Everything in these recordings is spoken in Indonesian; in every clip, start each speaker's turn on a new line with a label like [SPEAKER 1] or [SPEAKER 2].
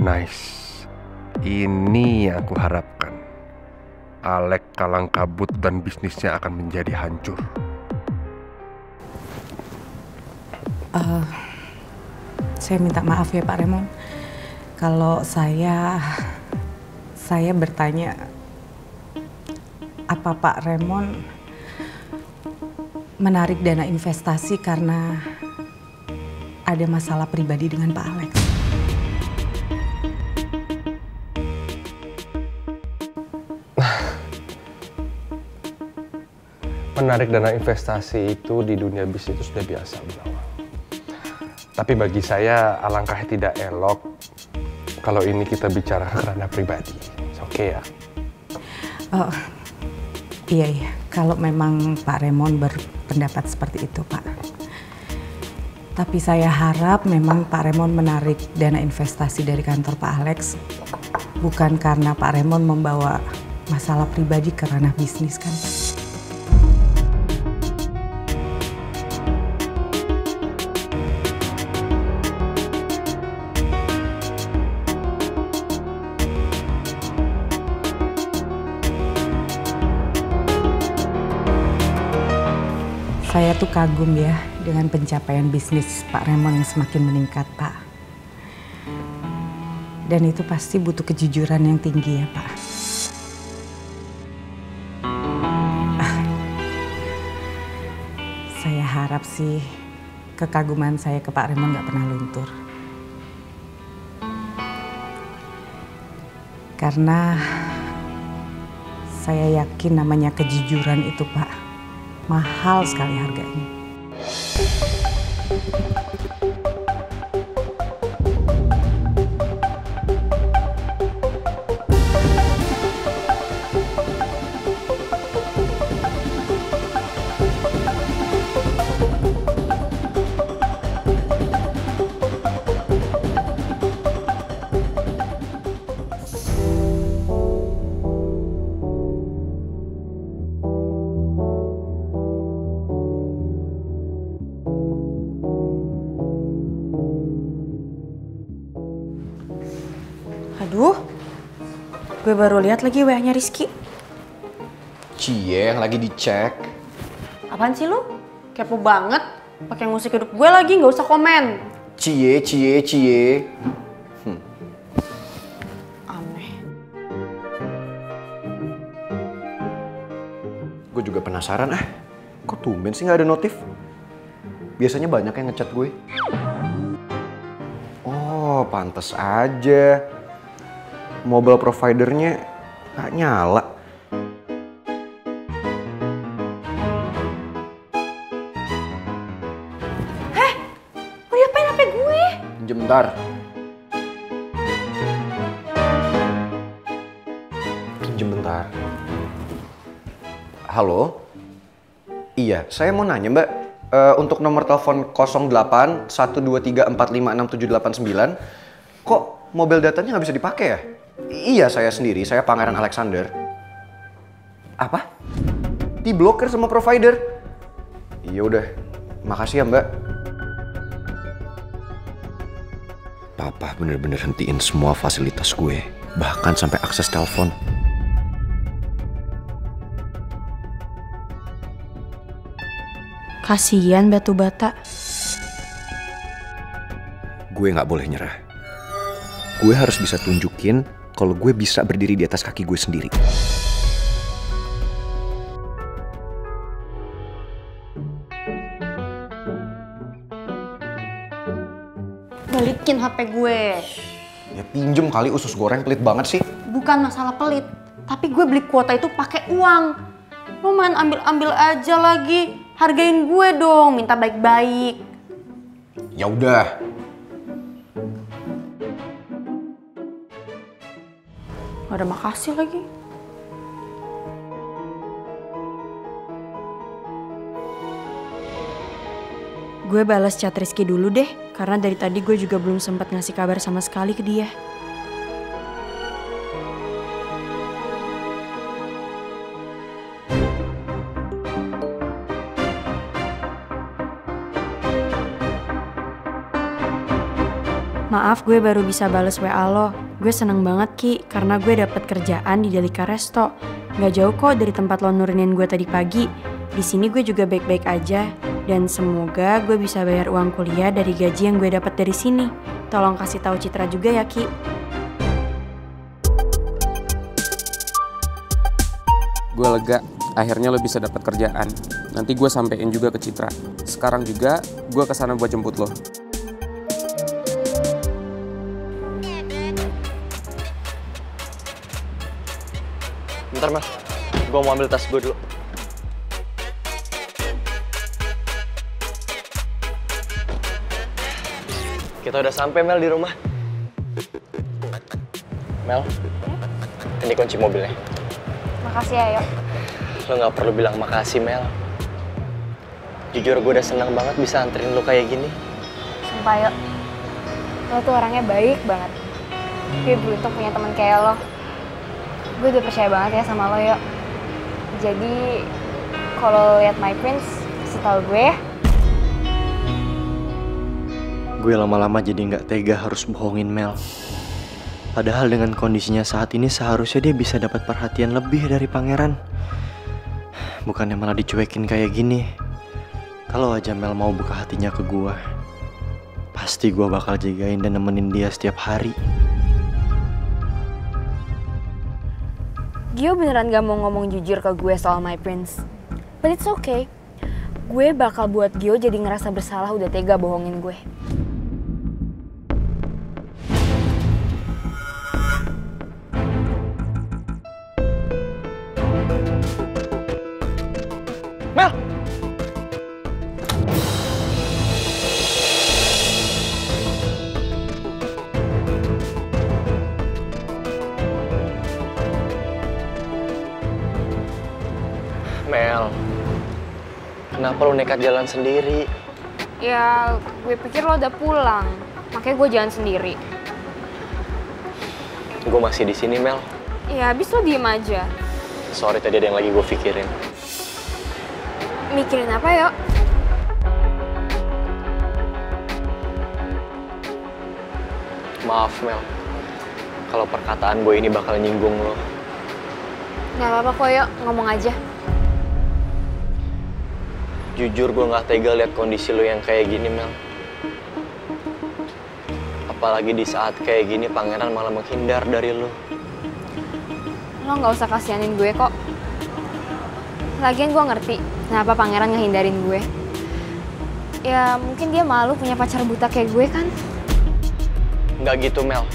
[SPEAKER 1] Nice. Ini yang aku harapkan. Alex kalang kabut dan bisnisnya akan menjadi hancur.
[SPEAKER 2] Saya minta maaf ya Pak Raymond. Kalau saya bertanya, apa Pak Raymond menarik dana investasi karena ada masalah pribadi dengan Pak Alex?
[SPEAKER 1] Menarik dana investasi itu di dunia bisnis itu sudah biasa, Bu Nawang. Tapi bagi saya alangkah tidak elok kalau ini kita bicara karena pribadi. Oke ya?
[SPEAKER 2] Oh, iya. Kalau memang Pak Raymond berpendapat seperti itu, Pak. Tapi saya harap memang Pak Raymond menarik dana investasi dari kantor Pak Alex bukan karena Pak Raymond membawa masalah pribadi ke ranah bisnis kan, Pak? Saya tuh kagum ya dengan pencapaian bisnis Pak Raymond yang semakin meningkat, Pak. Dan itu pasti butuh kejujuran yang tinggi ya, Pak. Saya harap sih kekaguman saya ke Pak Raymond gak pernah luntur. Karena saya yakin namanya kejujuran itu, Pak, mahal sekali harganya.
[SPEAKER 3] Aduh, gue baru lihat lagi WA-nya Rizky.
[SPEAKER 4] Cie yang lagi dicek.
[SPEAKER 3] Apaan sih lu? Kepo banget. Pakai musik hidup gue lagi, nggak usah komen.
[SPEAKER 4] Cie.
[SPEAKER 3] Aneh.
[SPEAKER 4] Gue juga penasaran kok tumben sih nggak ada notif? Biasanya banyak yang ngechat gue. Oh, pantes aja. Mobile providernya nggak nyala.
[SPEAKER 3] Lu ngapain HP gue?
[SPEAKER 4] Pinjem bentar. Halo? Iya, saya mau nanya Mbak. Untuk nomor telepon 08 123 45 6789, kok mobil datanya nggak bisa dipakai ya? Iya, saya sendiri, saya Pangeran Alexander. Apa? Diblokir sama provider? Iya udah, makasih ya Mbak. Papa bener-bener hentiin semua fasilitas gue, bahkan sampai akses telepon.
[SPEAKER 3] Kasian batu bata.
[SPEAKER 4] Gue nggak boleh nyerah. Gue harus bisa tunjukin kalau gue bisa berdiri di atas kaki gue sendiri.
[SPEAKER 3] Balikin HP gue.
[SPEAKER 4] Ya pinjem kali, usus goreng pelit banget sih.
[SPEAKER 3] Bukan masalah pelit, tapi gue beli kuota itu pakai uang. Lo main ambil-ambil aja lagi. Hargain gue dong, minta baik-baik.
[SPEAKER 4] Ya udah.
[SPEAKER 3] Gak ada makasih lagi. Gue balas chat Rizky dulu deh, karena dari tadi gue juga belum sempat ngasih kabar sama sekali ke dia.
[SPEAKER 5] Maaf gue baru bisa bales WA lo. Gue seneng banget Ki, karena gue dapet kerjaan di Delika Resto. Gak jauh kok dari tempat lo nurunin gue tadi pagi. Di sini gue juga baik-baik aja. Dan semoga gue bisa bayar uang kuliah dari gaji yang gue dapat dari sini. Tolong kasih tahu Citra juga ya Ki.
[SPEAKER 6] Gue lega, akhirnya lo bisa dapat kerjaan. Nanti gue sampein juga ke Citra. Sekarang juga gue kesana buat jemput lo.
[SPEAKER 4] Bentar Mel, gue mau ambil tas gue dulu. Kita udah sampai Mel di rumah. Mel, ini kunci mobilnya.
[SPEAKER 3] Makasih ya, Yo.
[SPEAKER 4] Lo gak perlu bilang makasih Mel. Jujur gue udah senang banget bisa anterin lo kayak gini.
[SPEAKER 3] Sumpah, Yo. Lo tuh orangnya baik banget. Gue beruntung punya teman kayak lo. Gue udah percaya banget ya sama lo, Yo. Jadi, kalau lihat My Prince, kasih tau gue ya.
[SPEAKER 4] Gue lama-lama jadi nggak tega harus bohongin Mel. Padahal dengan kondisinya saat ini seharusnya dia bisa dapat perhatian lebih dari pangeran. Bukannya malah dicuekin kayak gini. Kalau aja Mel mau buka hatinya ke gue, pasti gue bakal jagain dan nemenin dia setiap hari.
[SPEAKER 5] Gio beneran gak mau ngomong jujur ke gue soal My Prince. But it's okay. Gue bakal buat Gio jadi ngerasa bersalah udah tega bohongin gue.
[SPEAKER 4] Mel! Mel, kenapa lo nekat jalan sendiri?
[SPEAKER 3] Ya, gue pikir lo udah pulang. Makanya gue jalan sendiri.
[SPEAKER 4] Gue masih di sini, Mel.
[SPEAKER 3] Ya, habis lo diem aja.
[SPEAKER 4] Sorry, tadi ada yang lagi gue pikirin.
[SPEAKER 3] Mikirin apa, Yo?
[SPEAKER 4] Maaf, Mel. Kalau perkataan gue ini bakal nyinggung lo.
[SPEAKER 3] Gak apa-apa kok, Yo. Ngomong aja.
[SPEAKER 4] Jujur gue gak tega lihat kondisi lo yang kayak gini, Mel. Apalagi di saat kayak gini pangeran malah menghindar dari lo.
[SPEAKER 3] Lo gak usah kasihanin gue kok. Lagian gue ngerti kenapa pangeran ngehindarin gue. Ya mungkin dia malu punya pacar buta kayak gue kan.
[SPEAKER 4] Nggak gitu, Mel.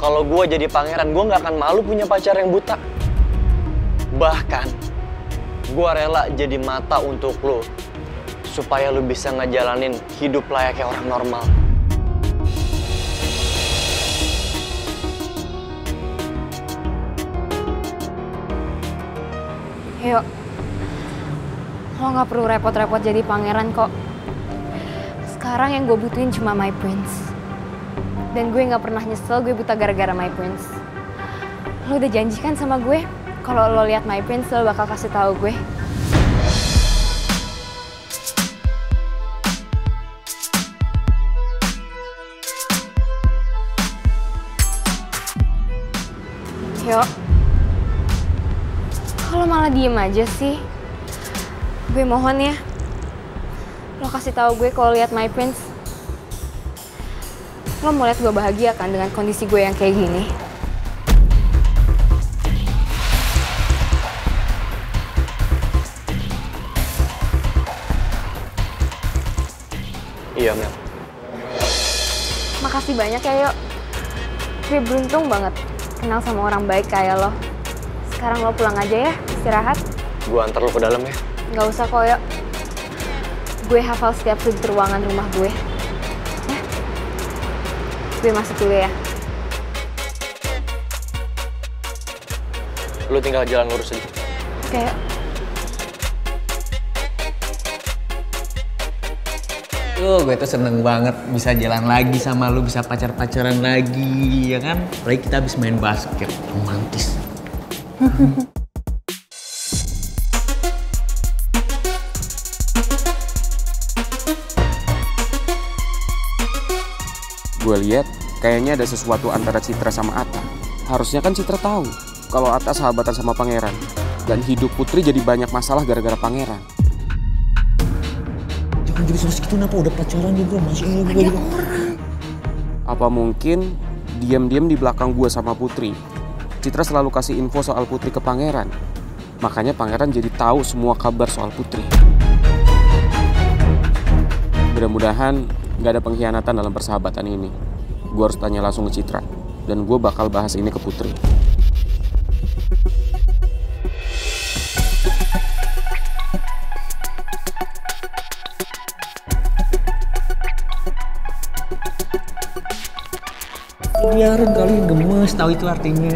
[SPEAKER 4] Kalau gue jadi pangeran, gue nggak akan malu punya pacar yang buta. Bahkan, gue rela jadi mata untuk lo. Supaya lo bisa ngejalanin hidup layaknya orang normal.
[SPEAKER 3] Yuk, lo gak perlu repot-repot jadi pangeran kok. Sekarang yang gue butuhin cuma My Prince. Dan gue gak pernah nyesel gue buta gara-gara My Prince. Lo udah janjikan sama gue, kalau lo lihat My Prince lo bakal kasih tahu gue. Yuk. Kalau malah diem aja sih, gue mohon ya, lo kasih tahu gue kalau lihat My Prince. Lo mau lihat gue bahagia kan dengan kondisi gue yang kayak gini?
[SPEAKER 4] Iya, Mel.
[SPEAKER 3] Makasih banyak ya, Yo. Gue beruntung banget kenal sama orang baik kayak lo. Sekarang lo pulang aja ya, istirahat.
[SPEAKER 4] Gue antar lo ke dalam ya.
[SPEAKER 3] Gak usah kok, Yo. Gue hafal setiap sudut ruangan rumah gue. Ya. Gue masuk dulu ya.
[SPEAKER 4] Lo tinggal jalan lurus aja.
[SPEAKER 3] Oke, Yo.
[SPEAKER 7] Gue tuh seneng banget bisa jalan lagi sama lu, bisa pacar-pacaran lagi, ya kan? Apalagi kita habis main basket, romantis.
[SPEAKER 6] Gue lihat kayaknya ada sesuatu antara Citra sama Atta. Harusnya kan Citra tahu kalau Atta sahabatan sama pangeran. Dan hidup Putri jadi banyak masalah gara-gara pangeran.
[SPEAKER 7] Jangan jadi serius gitu, kenapa udah pacaran juga masih juga.
[SPEAKER 6] Apa mungkin diam-diam di belakang gue sama Putri, Citra selalu kasih info soal Putri ke pangeran. Makanya pangeran jadi tahu semua kabar soal Putri. Mudah-mudahan gak ada pengkhianatan dalam persahabatan ini. Gue harus tanya langsung ke Citra. Dan gue bakal bahas ini ke Putri.
[SPEAKER 7] Biarin kali gemes, tahu itu artinya.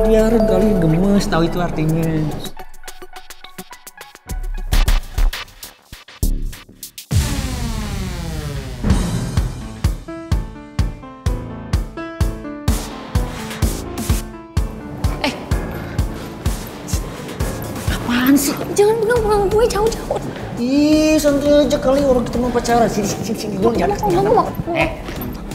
[SPEAKER 7] Biarin kali gemes, tahu itu artinya. Apaan sih?
[SPEAKER 3] Jangan pegang gue, jauh-jauh.
[SPEAKER 7] Ih, santai aja kali, orang kita mau pacaran. Sini, gue jangan.
[SPEAKER 3] Mau.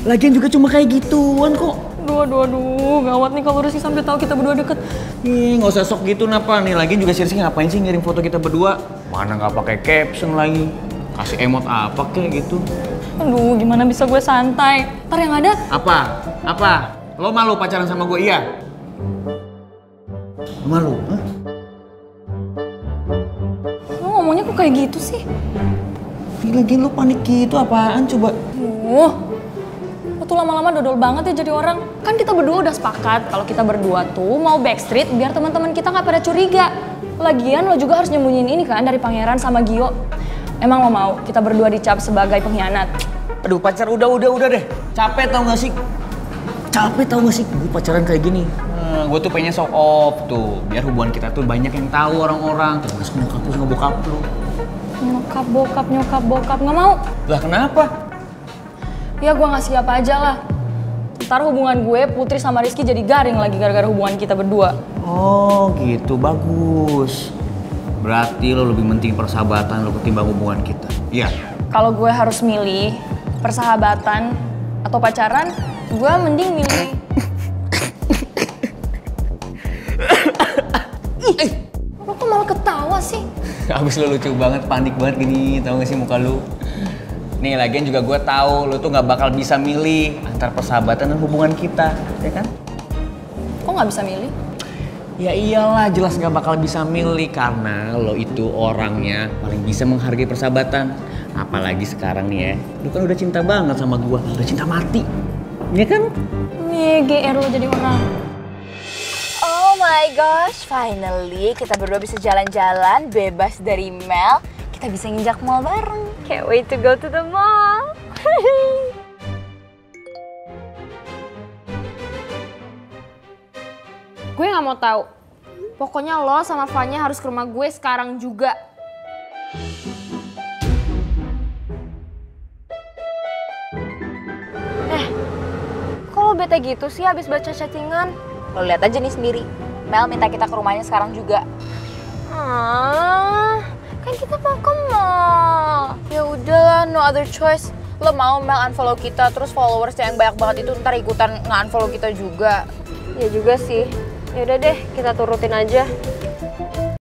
[SPEAKER 7] Lagian juga cuma kayak gituan kok.
[SPEAKER 5] Aduh, gawat nih kalau Rizky sampai tahu kita berdua deket.
[SPEAKER 7] Ih, nggak usah sok gitu napa nih. Lagian juga si Rizky ngapain sih ngirim foto kita berdua? Mana nggak pakai caption lagi? Kasih emot apa kayak gitu?
[SPEAKER 5] Aduh, gimana bisa gue santai? Ntar yang ada...
[SPEAKER 7] Apa? Lo malu pacaran sama gue, iya? Lo malu? Hah?
[SPEAKER 5] Lo ngomongnya kok kayak gitu sih?
[SPEAKER 7] Lagian lo panik gitu apaan coba?
[SPEAKER 5] Lo tuh lama-lama dodol banget ya jadi orang. Kan kita berdua udah sepakat kalau kita berdua tuh mau backstreet biar teman-teman kita nggak pada curiga. Lagian lo juga harus nyembunyiin ini kan dari pangeran sama Gio. Emang lo mau kita berdua dicap sebagai pengkhianat?
[SPEAKER 7] Aduh pacar udah deh. Capek tau gak sih? Gue pacaran kayak gini. Gue tuh pengen show off tuh. Biar hubungan kita tuh banyak yang tahu orang-orang. Termasuk nyokap lu sama bokap lu.
[SPEAKER 5] Nyokap bokap nggak mau.
[SPEAKER 7] Lah kenapa?
[SPEAKER 5] Ya gue nggak siap aja lah. Ntar hubungan gue Putri sama Rizky jadi garing lagi gara-gara hubungan kita berdua.
[SPEAKER 7] Oh gitu, bagus. Berarti lo lebih penting persahabatan lo ketimbang hubungan kita. Iya.
[SPEAKER 5] Kalau gue harus milih persahabatan atau pacaran, gue mending milih. Lo kok malah ketawa sih?
[SPEAKER 7] Abis lo lucu banget, panik banget gini, tau gak sih muka lu? Nih lagian juga gue tahu lo tuh nggak bakal bisa milih antar persahabatan dan hubungan kita, ya kan?
[SPEAKER 5] Kok nggak bisa milih?
[SPEAKER 7] Ya iyalah, jelas nggak bakal bisa milih karena lo itu orangnya paling bisa menghargai persahabatan. Apalagi sekarang nih ya, lo kan udah cinta banget sama gue, udah cinta mati, ya kan?
[SPEAKER 5] Nih GR lo jadi orang.
[SPEAKER 8] Oh my gosh, finally kita berdua bisa jalan-jalan bebas dari Mel. Kita bisa nginjak mall bareng. Can't wait to go to the mall.
[SPEAKER 3] Gue gak mau tahu. Pokoknya lo sama Fanya harus ke rumah gue sekarang juga.
[SPEAKER 8] Kok lo bete gitu sih habis baca chattingan? Lo lihat aja nih sendiri. Mel minta kita ke rumahnya sekarang juga. Kan kita mau ke mall. Ya udahlah, no other choice. Lo mau Mel unfollow kita, terus followers yang banyak banget itu ntar ikutan nge-unfollow kita juga.
[SPEAKER 3] Ya juga sih. Ya udah deh, kita turutin aja.